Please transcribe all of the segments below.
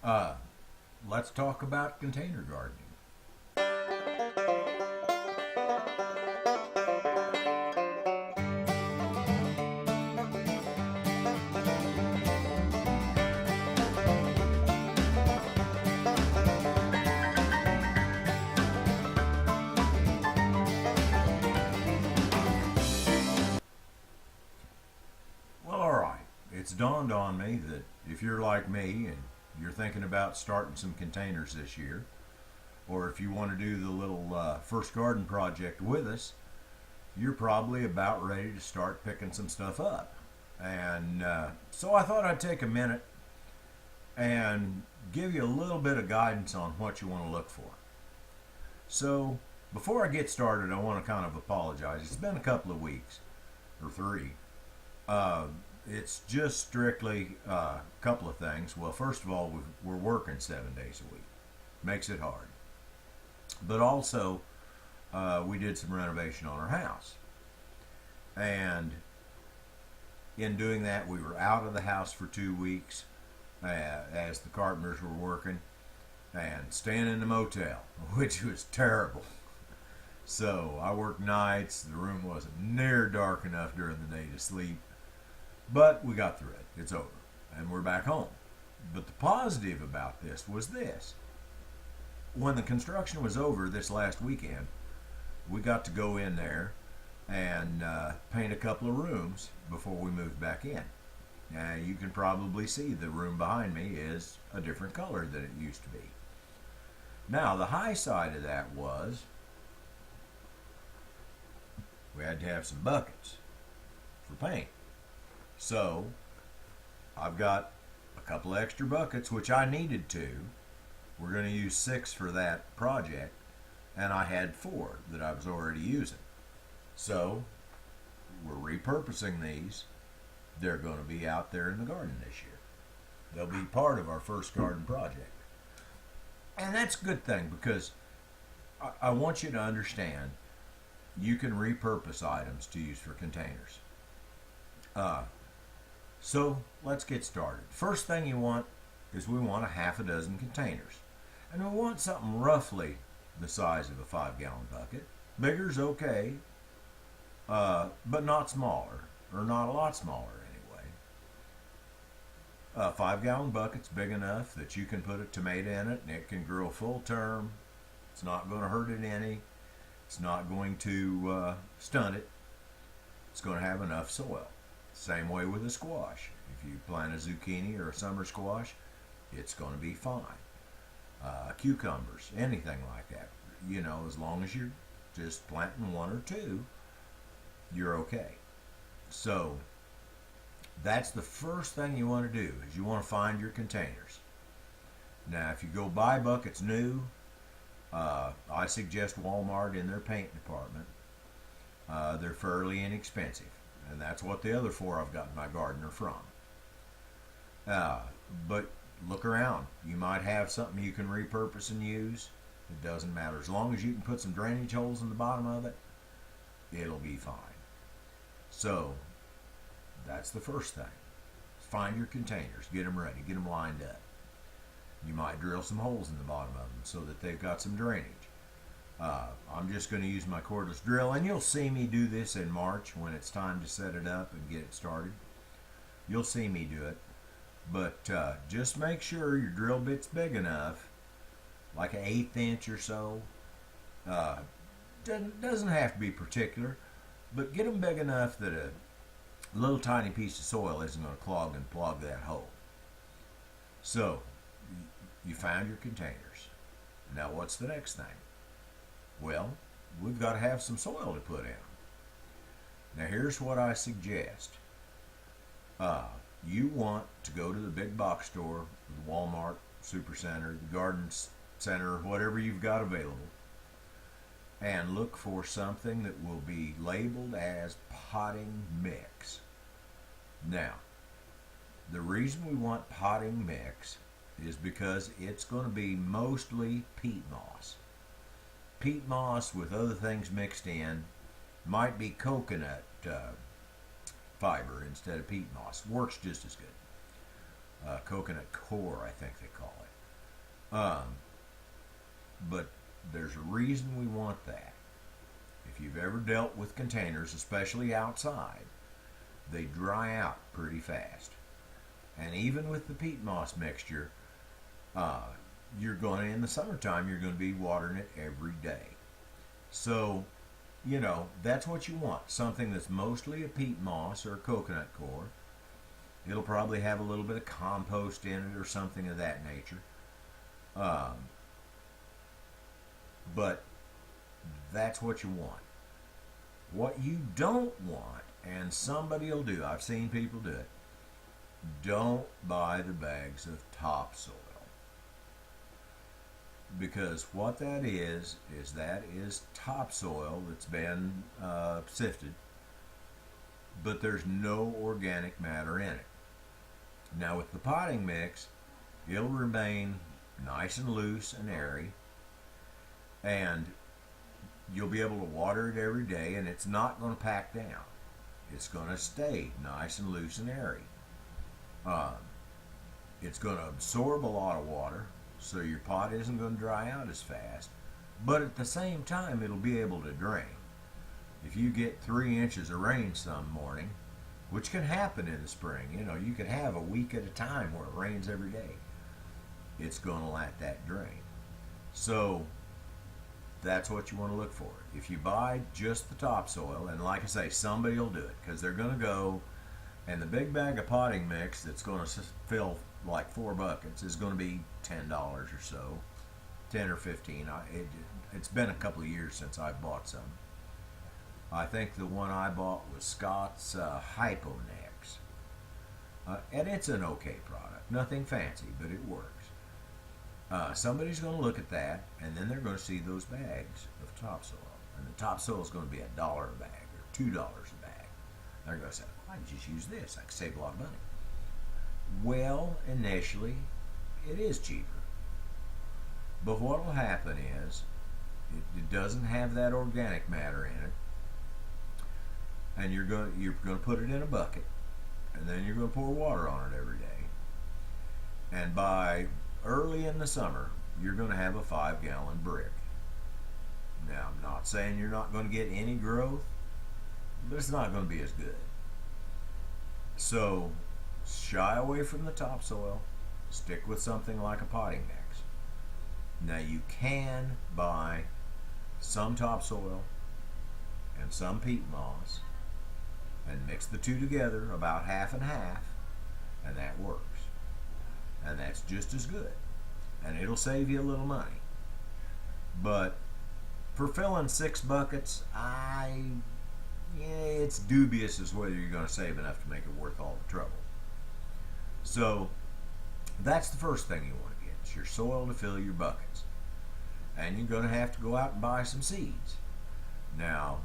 Uh, let's talk about container gardening. Well, all right. It's dawned on me that if you're like me and you're thinking about starting some containers this year, or if you want to do the little first garden project with us, you're probably about ready to start picking some stuff up. And so I thought I'd take a minute and give you a little bit of guidance on what you want to look for. So before I get started, I want to kind of apologize. It's been a couple of weeks, or three. Uh, it's just strictly a couple of things. Well, first of all, we're working 7 days a week. Makes it hard. But also, we did some renovation on our house. And in doing that, we were out of the house for 2 weeks as the carpenters were working and staying in the motel, which was terrible. So I worked nights. The room wasn't near dark enough during the day to sleep. But we got through it. It's over. And we're back home. But the positive about this was this. When the construction was over this last weekend, we got to go in there and paint a couple of rooms before we moved back in. Now you can probably see the room behind me is a different color than it used to be. Now the high side of that was we had to have some buckets for paint. So I've got a couple of extra buckets, which I needed to. We're going to use 6 for that project, and I had 4 that I was already using. So we're repurposing these. They're going to be out there in the garden this year. They'll be part of our first garden project. And that's a good thing because I want you to understand you can repurpose items to use for containers. So let's get started. First thing you want is we want a half a dozen containers. And we want something roughly the size of a 5-gallon bucket. Bigger's okay, but not smaller, or not a lot smaller anyway. A 5-gallon bucket's big enough that you can put a tomato in it and it can grow full term. It's not going to hurt it any. It's not going to stunt it. It's going to have enough soil. Same way with a squash. If you plant a zucchini or a summer squash, it's going to be fine. Cucumbers, anything like that. You know, as long as you're just planting 1 or 2, you're okay. So that's the first thing you want to do is you want to find your containers. Now, if you go buy buckets new, I suggest Walmart in their paint department. They're fairly inexpensive. And that's what the other 4 I've got in my garden are from. But look around. You might have something you can repurpose and use. It doesn't matter. As long as you can put some drainage holes in the bottom of it, it'll be fine. So that's the first thing. Find your containers. Get them ready. Get them lined up. You might drill some holes in the bottom of them so that they've got some drainage. I'm just going to use my cordless drill, and you'll see me do this in March when it's time to set it up and get it started. You'll see me do it, but just make sure your drill bit's big enough, like an 1/8 inch or so. Doesn't have to be particular, but get them big enough that a little tiny piece of soil isn't going to clog and plug that hole. So you found your containers. Now what's the next thing? Well, we've got to have some soil to put in. Now here's what I suggest. You want to go to the big box store, the Walmart, Supercenter, the Garden Center, whatever you've got available, and look for something that will be labeled as potting mix. Now, the reason we want potting mix is because it's going to be mostly peat moss. Peat moss with other things mixed in. Might be coconut fiber instead of peat moss. Works just as good. Coconut core, I think they call it. Um, but there's a reason we want that. If you've ever dealt with containers, especially outside, they dry out pretty fast. And even with the peat moss mixture, uh, you're going to, in the summertime, you're going to be watering it every day. So, that's what you want. Something that's mostly a peat moss or a coconut coir. It'll probably have a little bit of compost in it or something of that nature. Um, but that's what you want. What you don't want, and somebody will do, I've seen people do it, don't buy the bags of topsoil. Because what that is topsoil that's been sifted, but there's no organic matter in it. Now with the potting mix, it'll remain nice and loose and airy, and you'll be able to water it every day, and it's not going to pack down. It's going to stay nice and loose and airy. Um, it's going to absorb a lot of water, so your pot isn't going to dry out as fast, but at the same time it'll be able to drain. If you get 3 inches of rain some morning, which can happen in the spring, you could have a week at a time where it rains every day, it's going to let that drain. So that's what you want to look for. If you buy just the topsoil, and like I say, somebody will do it, because they're going to go, and the big bag of potting mix that's going to fill like 4 buckets is going to be $10 or so, 10 or 15. It's been a couple of years since I bought some. I think the one I bought was Scott's Hyponex, and it's an okay product, nothing fancy, but it works. Somebody's going to look at that, and then they're going to see those bags of topsoil, and the topsoil is going to be $1 a bag or $2 a bag. They're going to say, "I can just use this. I can save a lot of money." Well, initially, it is cheaper, but what will happen is it doesn't have that organic matter in it, and you're going to put it in a bucket, and then you're going to pour water on it every day, and by early in the summer, you're going to have a 5-gallon brick. Now, I'm not saying you're not going to get any growth, but it's not going to be as good. So, shy away from the topsoil, stick with something like a potting mix. Now, you can buy some topsoil and some peat moss and mix the two together about half and half, and that works. And that's just as good, and it'll save you a little money. But for filling 6 buckets, it's dubious as whether you're going to save enough to make it worth all the trouble. So that's the first thing you want to get. It's your soil to fill your buckets, and you're going to have to go out and buy some seeds. Now,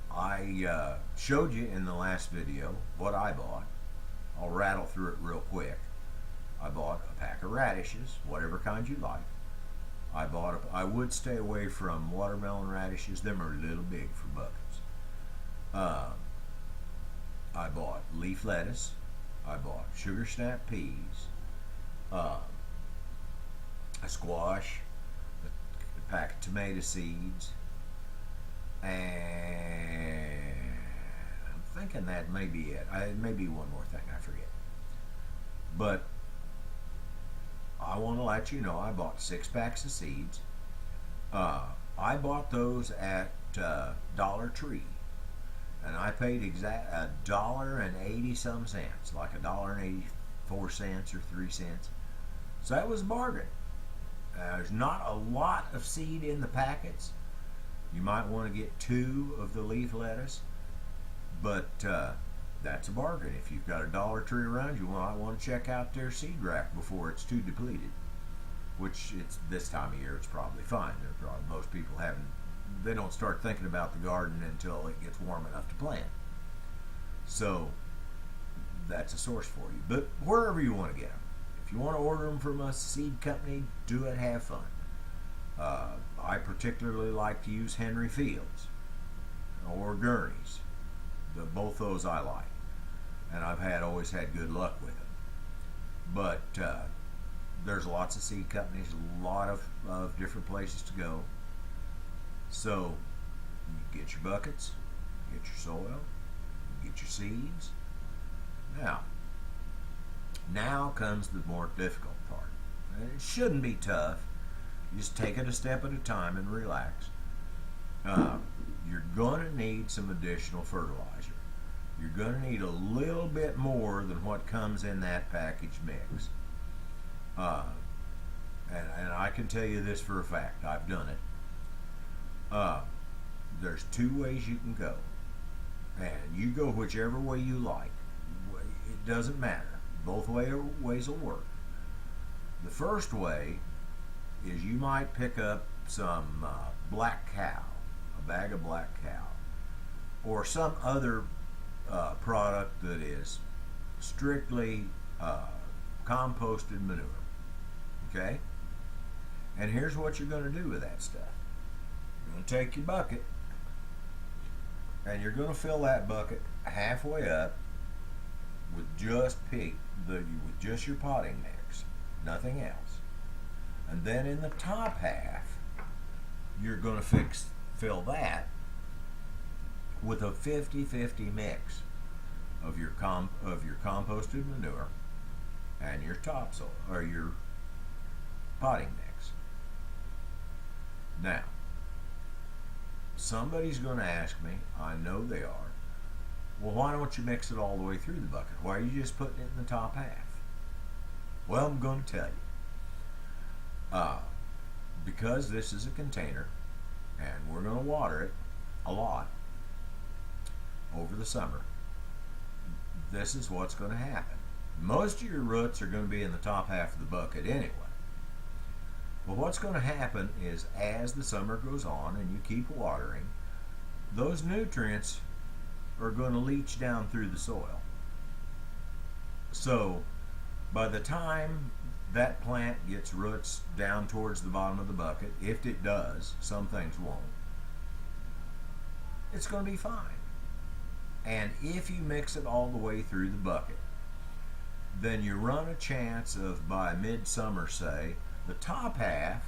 I showed you in the last video what I bought. I'll rattle through it real quick. I bought a pack of radishes, whatever kind you like. I would stay away from watermelon radishes. Them are a little big for buckets. I bought leaf lettuce. I bought sugar snap peas, a squash, a pack of tomato seeds, and I'm thinking that may be it. May be one more thing, I forget. But I want to let you know I bought 6 packs of seeds. I bought those at Dollar Tree, and I paid exact $1.80 some cents, like $1.84 or 3 cents. So that was a bargain. There's not a lot of seed in the packets. You might want to get 2 of the leaf lettuce, but that's a bargain. If you've got a Dollar Tree around, you might want to check out their seed rack before it's too depleted. Which it's this time of year, it's probably fine. Most people they don't start thinking about the garden until it gets warm enough to plant. So that's a source for you. But wherever you want to get them, if you want to order them from a seed company, do it. Have fun. I particularly like to use Henry Fields or Gurney's. Both those I like, and I've always had good luck with them. But there's lots of seed companies, a lot of different places to go. So you get your buckets, get your soil, get your seeds. Now comes the more difficult part. It shouldn't be tough. You just take it a step at a time and relax. You're going to need some additional fertilizer. You're going to need a little bit more than what comes in that package mix. And I can tell you this for a fact. I've done it. There's two ways you can go. And you go whichever way you like. It doesn't matter. Both ways will work. The first way is you might pick up some black cow, a bag of black cow, or some other product that is strictly composted manure. Okay? And here's what you're going to do with that stuff. You're going to take your bucket and you're going to fill that bucket halfway up with just your potting mix, nothing else. And then in the top half, you're going to fill that with a 50-50 mix of your composted manure and your topsoil or your potting mix. Now, somebody's going to ask me, I know they are, well, why don't you mix it all the way through the bucket? Why are you just putting it in the top half? Well, I'm going to tell you. Because this is a container and we're going to water it a lot over the summer, this is what's going to happen. Most of your roots are going to be in the top half of the bucket anyway. But what's going to happen is as the summer goes on and you keep watering, those nutrients are going to leach down through the soil. So by the time that plant gets roots down towards the bottom of the bucket, if it does, some things won't, it's going to be fine. And if you mix it all the way through the bucket, then you run a chance of, by midsummer, say, the top half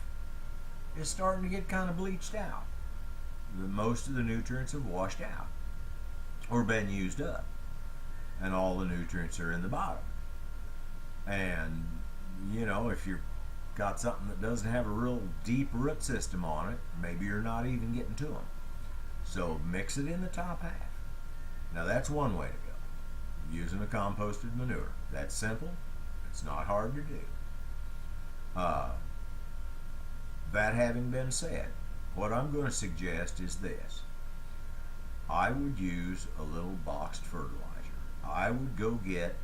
is starting to get kind of bleached out. Most of the nutrients have washed out or been used up, and all the nutrients are in the bottom. And you know, if you've got something that doesn't have a real deep root system on it, maybe you're not even getting to them. So mix it in the top half. Now that's one way to go, using a composted manure. That's simple. It's not hard to do. That having been said, what I'm going to suggest is this. I would use a little boxed fertilizer. I would go get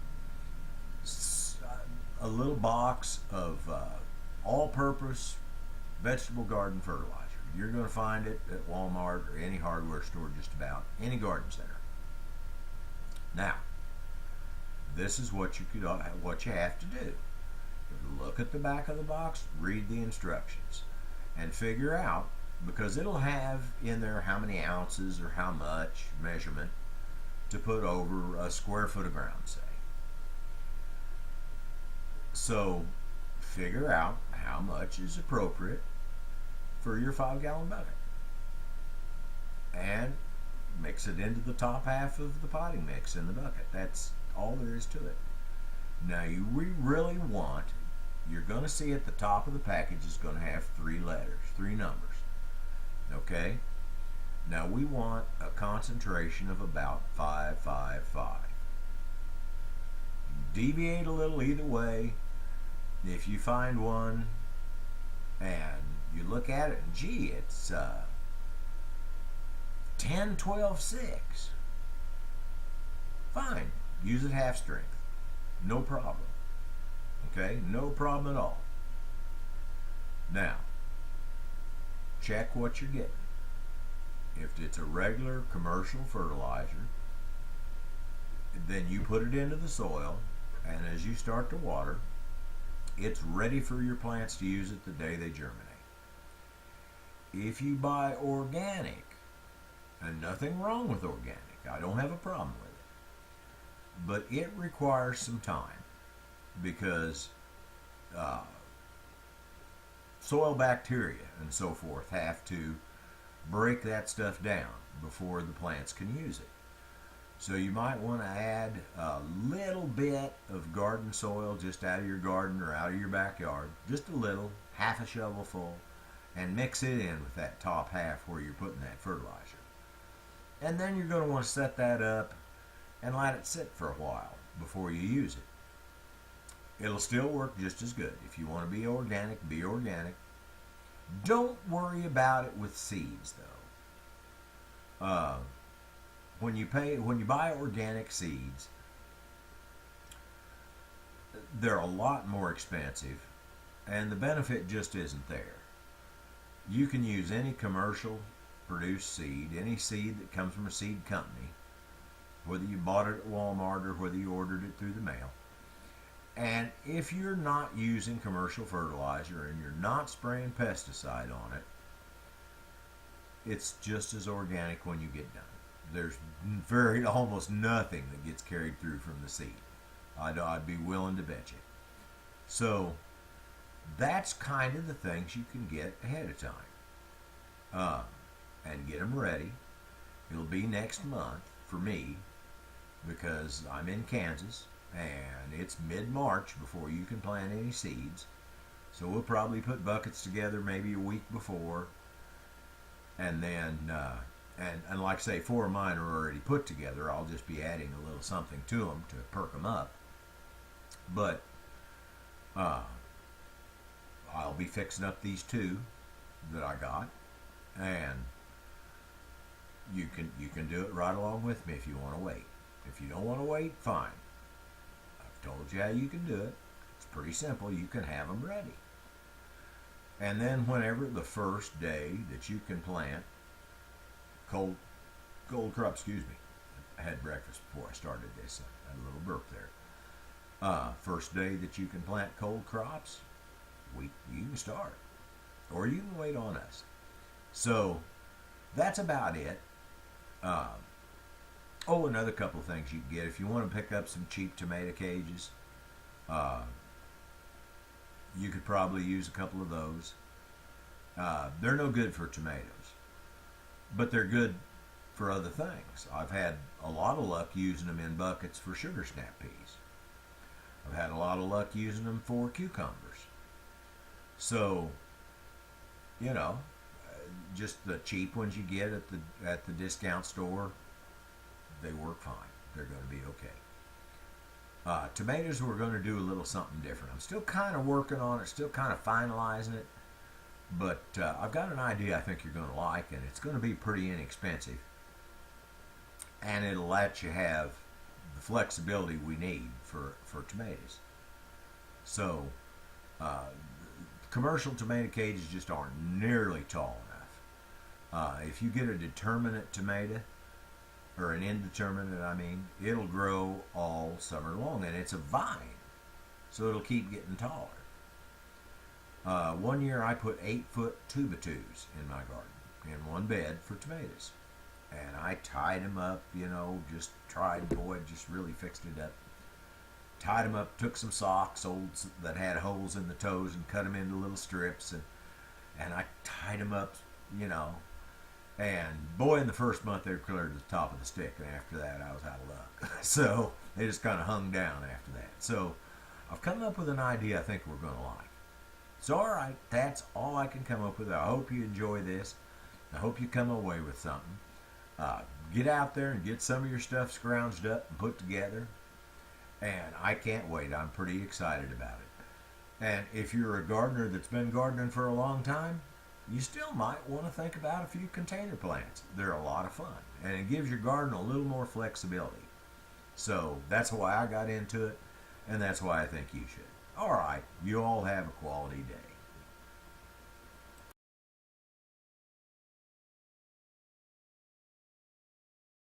a little box of all-purpose vegetable garden fertilizer. You're going to find it at Walmart or any hardware store, just about any garden center. Now, this is what you have to do. Look at the back of the box, read the instructions, and figure out, because it'll have in there how many ounces or how much measurement to put over a square foot of ground, say. So figure out how much is appropriate for your 5-gallon bucket and mix it into the top half of the potting mix in the bucket. That's all there is to it. Now we really want, you're going to see at the top of the package is going to have 3 letters, 3 numbers. Okay? Now we want a concentration of about 555. Deviate a little either way. If you find one and you look at it and gee, it's 10, 12, 6. Fine. Use it half strength. No problem. Okay? No problem at all. Now, check what you're getting. If it's a regular commercial fertilizer, then you put it into the soil, and as you start to water, it's ready for your plants to use it the day they germinate. If you buy organic, and nothing wrong with organic, I don't have a problem with it, but it requires some time, because soil bacteria and so forth have to break that stuff down before the plants can use it. So you might want to add a little bit of garden soil just out of your garden or out of your backyard, just a little, half a shovel full, and mix it in with that top half where you're putting that fertilizer. And then you're going to want to set that up and let it sit for a while before you use it. It'll still work just as good. If you want to be organic, be organic. Don't worry about it with seeds, though. When you buy organic seeds, they're a lot more expensive, and the benefit just isn't there. You can use any commercial produced seed, any seed that comes from a seed company, whether you bought it at Walmart or whether you ordered it through the mail. And if you're not using commercial fertilizer and you're not spraying pesticide on it, it's just as organic when you get done. There's almost nothing that gets carried through from the seed. I'd be willing to bet you. So that's kind of the things you can get ahead of time, and get them ready. It'll be next month for me because I'm in Kansas and it's mid-March before you can plant any seeds. So we'll probably put buckets together maybe a week before, and then and like I say, 4 of mine are already put together. I'll just be adding a little something to them to perk them up. But I'll be fixing up these 2 that I got, and you can do it right along with me if you want to wait. If you don't want to wait, fine. I've told you how you can do it. It's pretty simple. You can have them ready. And then whenever the first day that you can plant cold crop, excuse me. I had breakfast before I started this. I had a little burp there. First day that you can plant cold crops, you can start. Or you can wait on us. So that's about it. Another couple of things you can get. If you want to pick up some cheap tomato cages, you could probably use a couple of those. They're no good for tomatoes, but they're good for other things. I've had a lot of luck using them in buckets for sugar snap peas. I've had a lot of luck using them for cucumbers. So, just the cheap ones you get at the discount store, they work fine. They're going to be okay. Tomatoes, we're going to do a little something different. I'm still kind of working on it, still kind of finalizing it, but I've got an idea I think you're going to like, and it's going to be pretty inexpensive, and it'll let you have the flexibility we need for tomatoes. So commercial tomato cages just aren't nearly tall enough. If you get a determinate tomato, or an indeterminate, it'll grow all summer long, and it's a vine, so it'll keep getting taller. One year I put 8-foot tuba-tubes in my garden, in one bed for tomatoes, and I tied them up, just really fixed it up. Tied them up, took some socks that had holes in the toes and cut them into little strips, and I tied them up, and boy, in the first month they were clear to the top of the stick, and after that I was out of luck. So they just kind of hung down after that. So I've come up with an idea I think we're going to like. So alright, that's all I can come up with. I hope you enjoy this. I hope you come away with something. Get out there and get some of your stuff scrounged up and put together. And I can't wait. I'm pretty excited about it. And if you're a gardener that's been gardening for a long time, you still might want to think about a few container plants. They're a lot of fun, and it gives your garden a little more flexibility. So that's why I got into it, and that's why I think you should. All right, you all have a quality day.